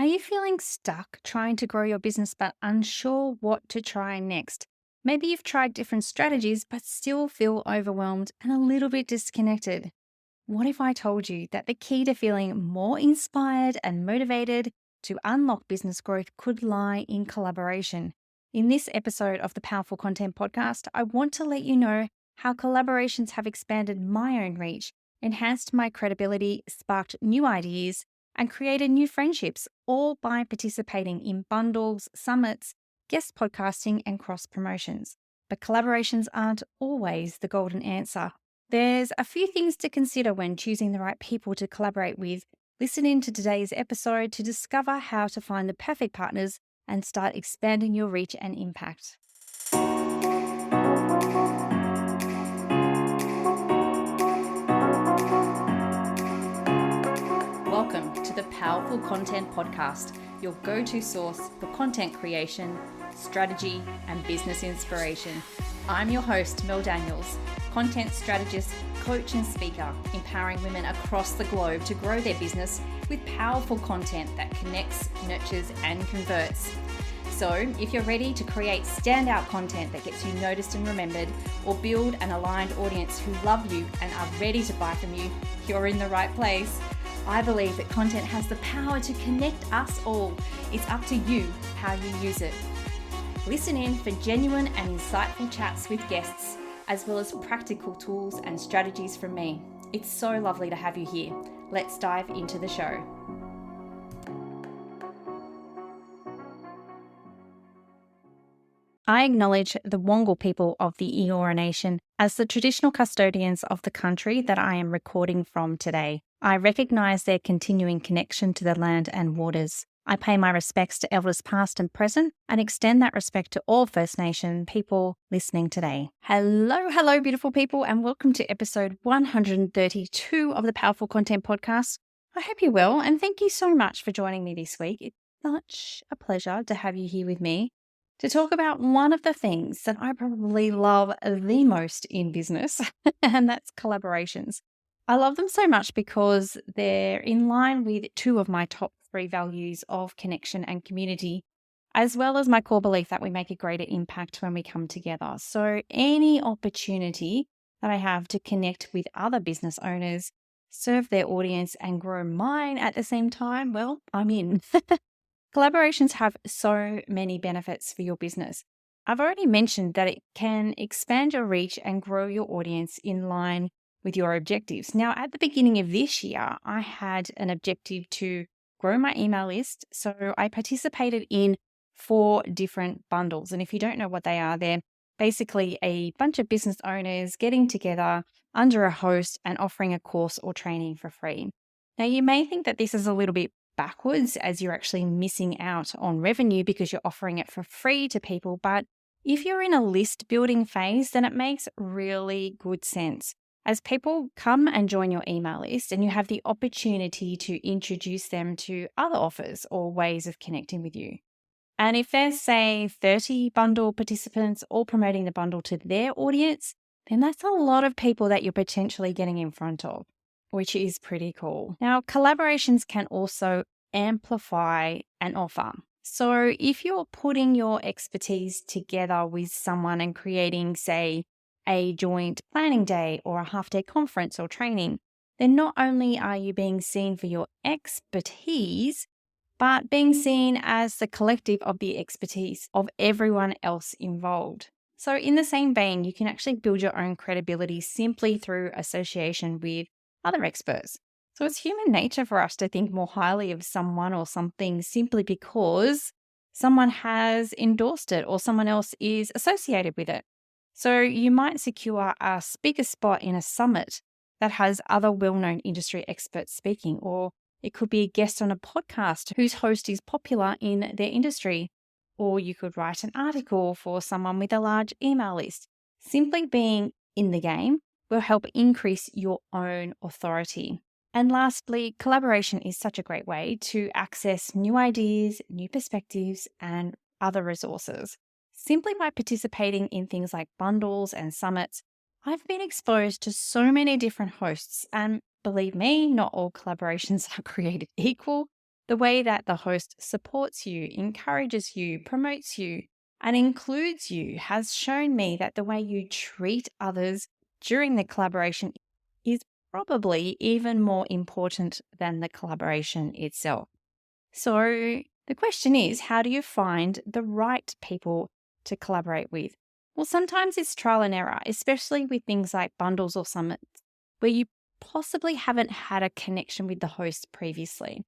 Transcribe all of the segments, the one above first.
Are you feeling stuck trying to grow your business but unsure what to try next? Maybe you've tried different strategies but still feel overwhelmed and a little bit disconnected. What if I told you that the key to feeling more inspired and motivated to unlock business growth could lie in collaboration? In this episode of the Powerful Content Podcast, I want to let you know how collaborations have expanded my own reach, enhanced my credibility, sparked new ideas, and created new friendships, all by participating in bundles, summits, guest podcasting, and cross promotions. But collaborations aren't always the golden answer. There's a few things to consider when choosing the right people to collaborate with. Listen in to today's episode to discover how to find the perfect partners and start expanding your reach and impact. Welcome to the Powerful Content Podcast, your go-to source for content creation, strategy, and business inspiration. I'm your host, Mel Daniels, content strategist, coach, and speaker, empowering women across the globe to grow their business with powerful content that connects, nurtures, and converts. So, if you're ready to create standout content that gets you noticed and remembered, or build an aligned audience who love you and are ready to buy from you, you're in the right place. I believe that content has the power to connect us all. It's up to you how you use it. Listen in for genuine and insightful chats with guests, as well as practical tools and strategies from me. It's so lovely to have you here. Let's dive into the show. I acknowledge the Wongal people of the Eora Nation as the traditional custodians of the country that I am recording from today. I recognise their continuing connection to the land and waters. I pay my respects to elders past and present and extend that respect to all First Nation people listening today. Hello, beautiful people, and welcome to episode 132 of the Powerful Content Podcast. I hope you're well, and thank you so much for joining me this week. It's such a pleasure to have you here with me to talk about one of the things that I probably love the most in business, and that's collaborations. I love them so much because they're in line with two of my top three values of connection and community, as well as my core belief that we make a greater impact when we come together. So any opportunity that I have to connect with other business owners, serve their audience, and grow mine at the same time, well, I'm in. Collaborations have so many benefits for your business. I've already mentioned that it can expand your reach and grow your audience in line with your objectives. Now, at the beginning of this year, I had an objective to grow my email list. So I participated in 4 different bundles. And if you don't know what they are, they're basically a bunch of business owners getting together under a host and offering a course or training for free. Now, you may think that this is a little bit backwards as you're actually missing out on revenue because you're offering it for free to people. But if you're in a list building phase, then it makes really good sense. As people come and join your email list and you have the opportunity to introduce them to other offers or ways of connecting with you. And if there's, say, 30 bundle participants all promoting the bundle to their audience, then that's a lot of people that you're potentially getting in front of, which is pretty cool. Now, collaborations can also amplify an offer. So if you're putting your expertise together with someone and creating, say, a joint planning day or a half-day conference or training, then not only are you being seen for your expertise, but being seen as the collective of the expertise of everyone else involved. So in the same vein, you can actually build your own credibility simply through association with other experts. So it's human nature for us to think more highly of someone or something simply because someone has endorsed it or someone else is associated with it. So you might secure a speaker spot in a summit that has other well-known industry experts speaking, or it could be a guest on a podcast whose host is popular in their industry, or you could write an article for someone with a large email list. Simply being in the game will help increase your own authority. And lastly, collaboration is such a great way to access new ideas, new perspectives, and other resources. Simply by participating in things like bundles and summits, I've been exposed to so many different hosts. And believe me, not all collaborations are created equal. The way that the host supports you, encourages you, promotes you, and includes you has shown me that the way you treat others during the collaboration is probably even more important than the collaboration itself. So the question is, how do you find the right people to collaborate with? Well, sometimes it's trial and error, especially with things like bundles or summits, where you possibly haven't had a connection with the host previously.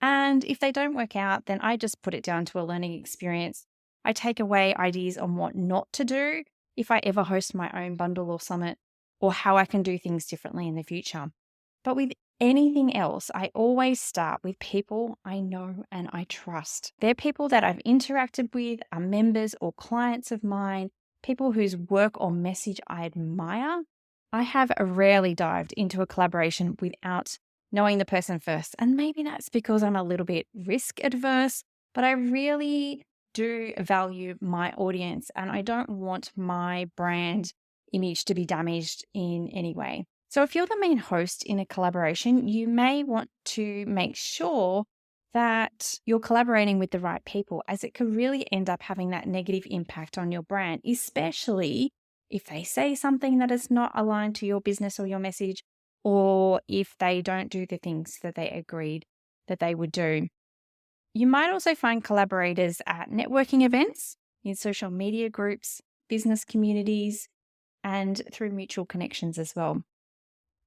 And if they don't work out, then I just put it down to a learning experience. I take away ideas on what not to do if I ever host my own bundle or summit, or how I can do things differently in the future. But with anything else, I always start with people I know and I trust. They're people that I've interacted with, are members or clients of mine, people whose work or message I admire. I have rarely dived into a collaboration without knowing the person first. And maybe that's because I'm a little bit risk adverse, but I really do value my audience and I don't want my brand image to be damaged in any way. So if you're the main host in a collaboration, you may want to make sure that you're collaborating with the right people, as it could really end up having that negative impact on your brand, especially if they say something that is not aligned to your business or your message, or if they don't do the things that they agreed that they would do. You might also find collaborators at networking events, in social media groups, business communities, and through mutual connections as well.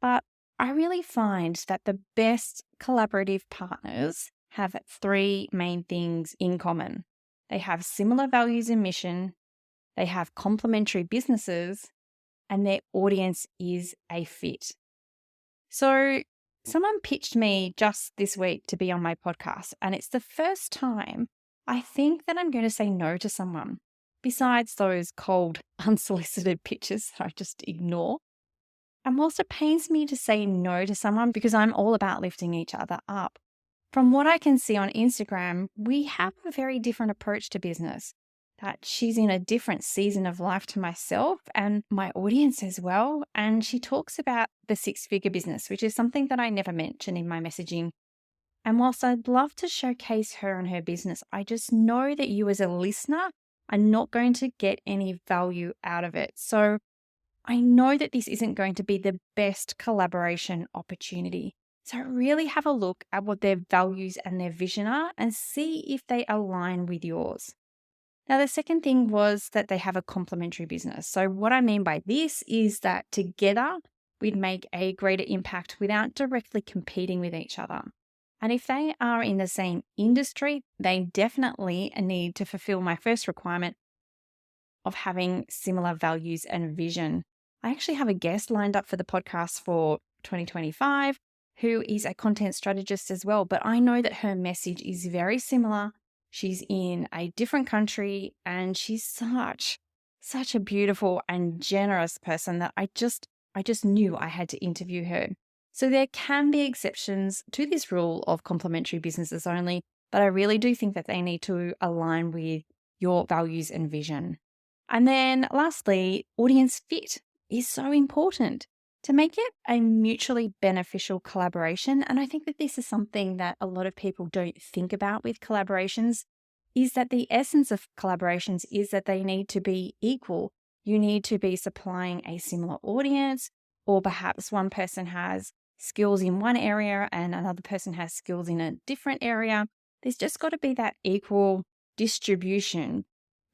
But I really find that the best collaborative partners have three main things in common. They have similar values and mission, they have complementary businesses, and their audience is a fit. So someone pitched me just this week to be on my podcast, and it's the first time I think that I'm going to say no to someone, besides those cold, unsolicited pitches that I just ignore. And whilst it pains me to say no to someone because I'm all about lifting each other up, from what I can see on Instagram, we have a very different approach to business. That she's in a different season of life to myself and my audience as well. And she talks about the six-figure business, which is something that I never mention in my messaging. And whilst I'd love to showcase her and her business, I just know that you as a listener are not going to get any value out of it. So I know that this isn't going to be the best collaboration opportunity. So really have a look at what their values and their vision are and see if they align with yours. Now, the second thing was that they have a complementary business. So what I mean by this is that together we'd make a greater impact without directly competing with each other. And if they are in the same industry, they definitely need to fulfill my first requirement of having similar values and vision. I actually have a guest lined up for the podcast for 2025 who is a content strategist as well, but I know that her message is very similar. She's in a different country and she's such a beautiful and generous person that I just knew I had to interview her. So there can be exceptions to this rule of complementary businesses only, but I really do think that they need to align with your values and vision. And then lastly, audience fit is so important to make it a mutually beneficial collaboration. And I think that this is something that a lot of people don't think about with collaborations, is that the essence of collaborations is that they need to be equal. You need to be supplying a similar audience, or perhaps one person has skills in one area and another person has skills in a different area. There's just got to be that equal distribution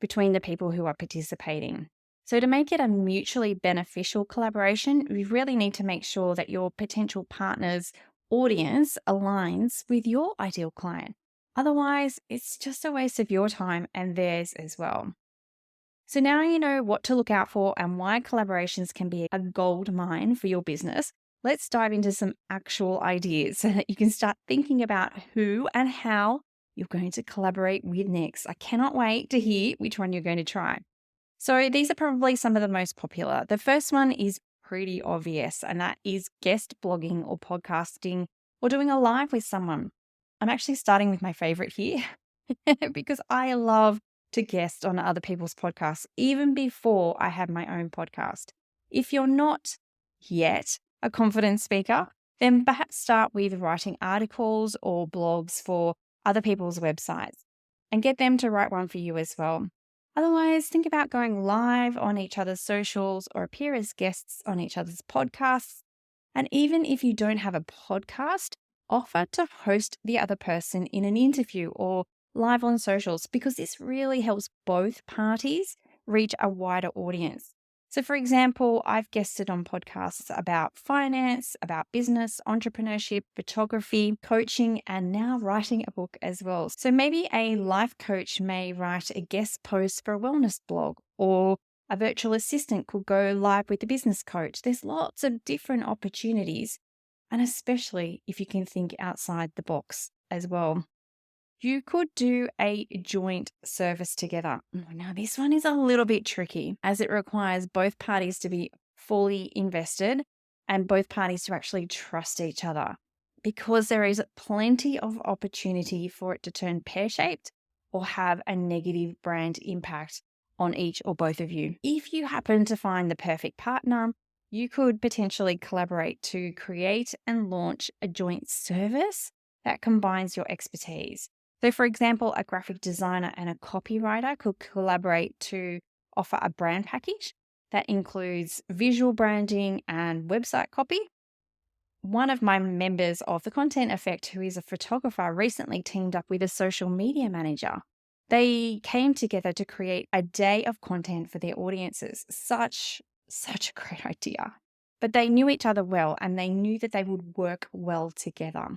between the people who are participating. So to make it a mutually beneficial collaboration, we really need to make sure that your potential partner's audience aligns with your ideal client. Otherwise, it's just a waste of your time and theirs as well. So now you know what to look out for and why collaborations can be a gold mine for your business. Let's dive into some actual ideas so that you can start thinking about who and how you're going to collaborate with next. I cannot wait to hear which one you're going to try. So these are probably some of the most popular. The first one is pretty obvious, and that is guest blogging or podcasting or doing a live with someone. I'm actually starting with my favorite here because I love to guest on other people's podcasts even before I have my own podcast. If you're not yet a confident speaker, Then perhaps start with writing articles or blogs for other people's websites and get them to write one for you as well. Otherwise, think about going live on each other's socials or appear as guests on each other's podcasts. And even if you don't have a podcast, offer to host the other person in an interview or live on socials, because this really helps both parties reach a wider audience. So, for example, I've guested on podcasts about finance, about business, entrepreneurship, photography, coaching, and now writing a book as well. So, maybe a life coach may write a guest post for a wellness blog, or a virtual assistant could go live with a business coach. There's lots of different opportunities, and especially if you can think outside the box as well. You could do a joint service together. Now, this one is a little bit tricky as it requires both parties to be fully invested and both parties to actually trust each other, because there is plenty of opportunity for it to turn pear-shaped or have a negative brand impact on each or both of you. If you happen to find the perfect partner, you could potentially collaborate to create and launch a joint service that combines your expertise. So, for example, a graphic designer and a copywriter could collaborate to offer a brand package that includes visual branding and website copy. One of my members of the Content Effect, who is a photographer, recently teamed up with a social media manager. They came together to create a day of content for their audiences. Such a great idea. But they knew each other well and they knew that they would work well together.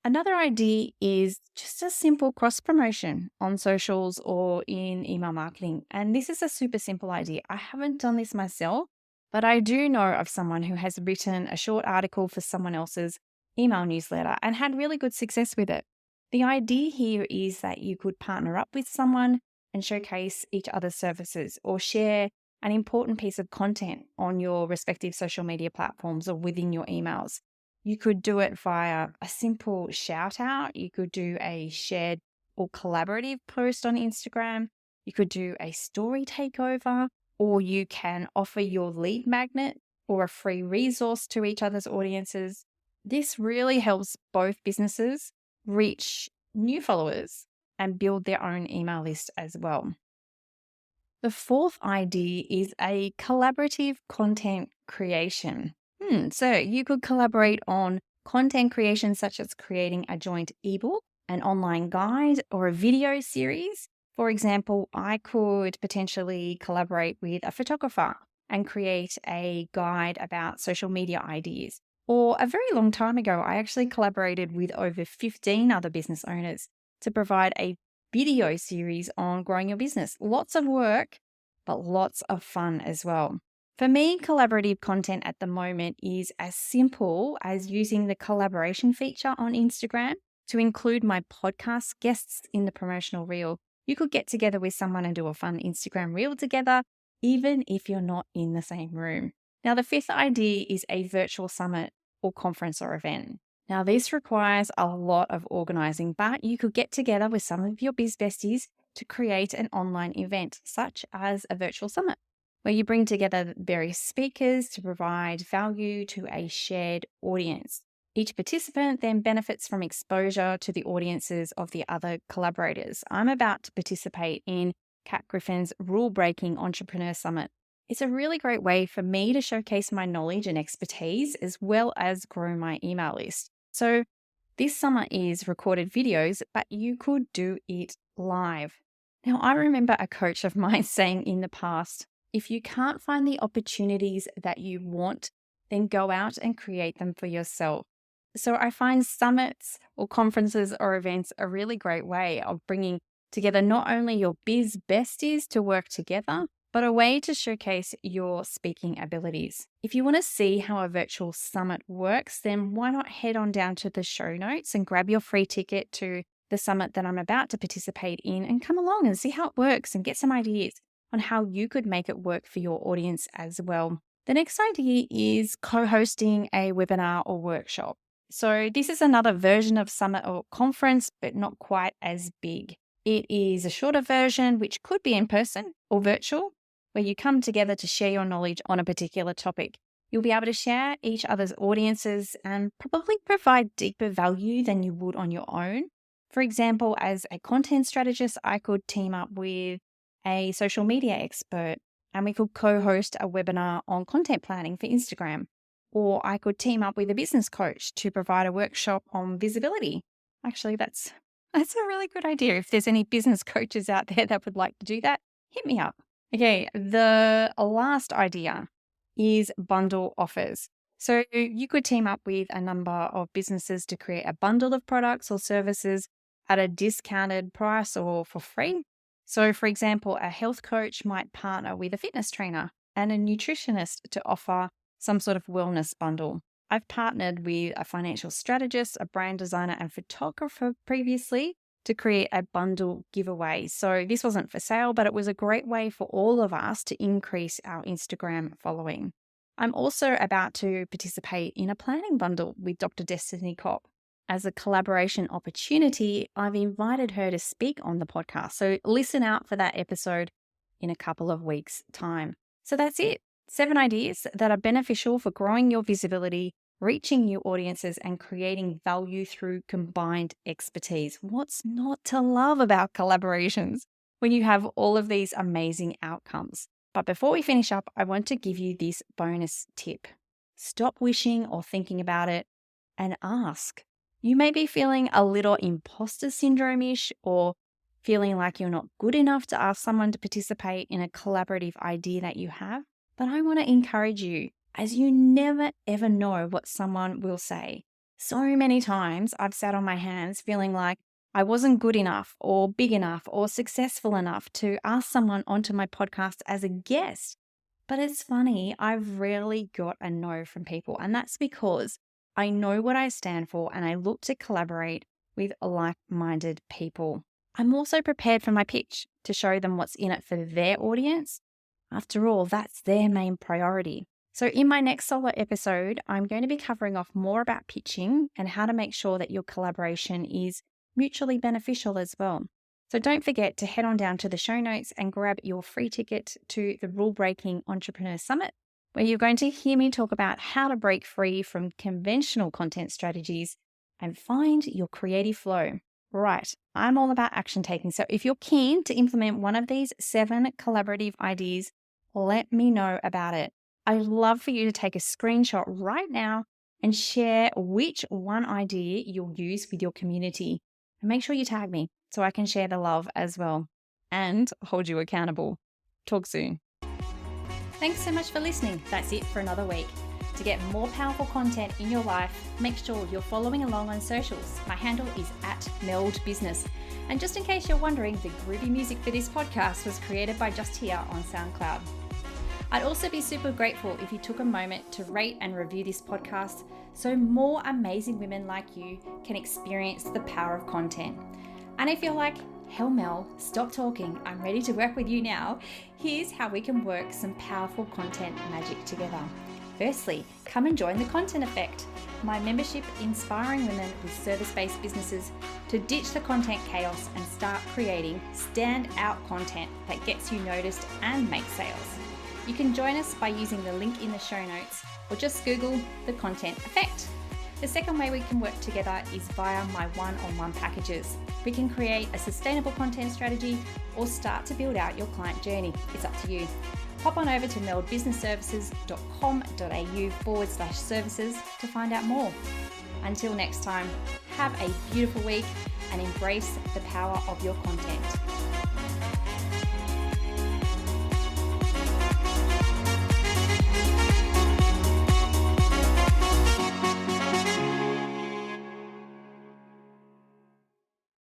Another idea is just a simple cross promotion on socials or in email marketing. And this is a super simple idea. I haven't done this myself, but I do know of someone who has written a short article for someone else's email newsletter and had really good success with it. The idea here is that you could partner up with someone and showcase each other's services or share an important piece of content on your respective social media platforms or within your emails. You could do it via a simple shout out. You could do a shared or collaborative post on Instagram. You could do a story takeover, or you can offer your lead magnet or a free resource to each other's audiences. This really helps both businesses reach new followers and build their own email list as well. The fourth idea is a collaborative content creation. So you could collaborate on content creation, such as creating a joint ebook, an online guide, or a video series. For example, I could potentially collaborate with a photographer and create a guide about social media ideas. Or a very long time ago, I actually collaborated with over 15 other business owners to provide a video series on growing your business. Lots of work, but lots of fun as well. For me, collaborative content at the moment is as simple as using the collaboration feature on Instagram to include my podcast guests in the promotional reel. You could get together with someone and do a fun Instagram reel together, even if you're not in the same room. Now, the fifth idea is a virtual summit or conference or event. Now, this requires a lot of organizing, but you could get together with some of your biz besties to create an online event, such as a virtual summit, where you bring together various speakers to provide value to a shared audience. Each participant then benefits from exposure to the audiences of the other collaborators. I'm about to participate in Kat Griffin's Rule Breaking Entrepreneur Summit. It's a really great way for me to showcase my knowledge and expertise as well as grow my email list. So this summit is recorded videos, but you could do it live. Now, I remember a coach of mine saying in the past, if you can't find the opportunities that you want, then go out and create them for yourself. So I find summits or conferences or events a really great way of bringing together not only your biz besties to work together, but a way to showcase your speaking abilities. If you want to see how a virtual summit works, then why not head on down to the show notes and grab your free ticket to the summit that I'm about to participate in and come along and see how it works and get some ideas on how you could make it work for your audience as well. The next idea is co-hosting a webinar or workshop. So this is another version of summit or conference, but not quite as big. It is a shorter version, which could be in person or virtual, where you come together to share your knowledge on a particular topic. You'll be able to share each other's audiences and probably provide deeper value than you would on your own. For example, as a content strategist, I could team up with a social media expert and we could co-host a webinar on content planning for Instagram. Or I could team up with a business coach to provide a workshop on visibility. Actually, that's a really good idea. If there's any business coaches out there that would like to do that, hit me up. Okay, the last idea is bundle offers. So you could team up with a number of businesses to create a bundle of products or services at a discounted price or for free. So, for example, a health coach might partner with a fitness trainer and a nutritionist to offer some sort of wellness bundle. I've partnered with a financial strategist, a brand designer, and photographer previously to create a bundle giveaway. So this wasn't for sale, but it was a great way for all of us to increase our Instagram following. I'm also about to participate in a planning bundle with Dr. Destiny Kopp. As a collaboration opportunity, I've invited her to speak on the podcast. So listen out for that episode in a couple of weeks' time. So that's it. 7 ideas that are beneficial for growing your visibility, reaching new audiences, and creating value through combined expertise. What's not to love about collaborations when you have all of these amazing outcomes? But before we finish up, I want to give you this bonus tip. Stop wishing or thinking about it and ask. You may be feeling a little imposter syndrome-ish or feeling like you're not good enough to ask someone to participate in a collaborative idea that you have. But I want to encourage you, as you never ever know what someone will say. So many times I've sat on my hands feeling like I wasn't good enough or big enough or successful enough to ask someone onto my podcast as a guest. But it's funny, I've rarely got a no from people. And that's because I know what I stand for and I look to collaborate with like-minded people. I'm also prepared for my pitch to show them what's in it for their audience. After all, that's their main priority. So in my next solo episode, I'm going to be covering off more about pitching and how to make sure that your collaboration is mutually beneficial as well. So don't forget to head on down to the show notes and grab your free ticket to the Rule Breaking Entrepreneur Summit, where you're going to hear me talk about how to break free from conventional content strategies and find your creative flow. Right, I'm all about action taking. So if you're keen to implement one of these 7 collaborative ideas, let me know about it. I'd love for you to take a screenshot right now and share which one idea you'll use with your community. And make sure you tag me so I can share the love as well and hold you accountable. Talk soon. Thanks so much for listening. That's it for another week. To get more powerful content in your life, make sure you're following along on socials. My handle is @meldbusiness. And just in case you're wondering, the groovy music for this podcast was created by Just Here on SoundCloud. I'd also be super grateful if you took a moment to rate and review this podcast so more amazing women like you can experience the power of content. And if you're like, hell Mel, stop talking, I'm ready to work with you now, here's how we can work some powerful content magic together. Firstly, come and join the Content Effect, my membership inspiring women with service-based businesses to ditch the content chaos and start creating stand-out content that gets you noticed and makes sales. You can join us by using the link in the show notes or just Google the Content Effect. The second way we can work together is via my one-on-one packages. We can create a sustainable content strategy or start to build out your client journey. It's up to you. Hop on over to meldbusinessservices.com.au/services to find out more. Until next time, have a beautiful week and embrace the power of your content.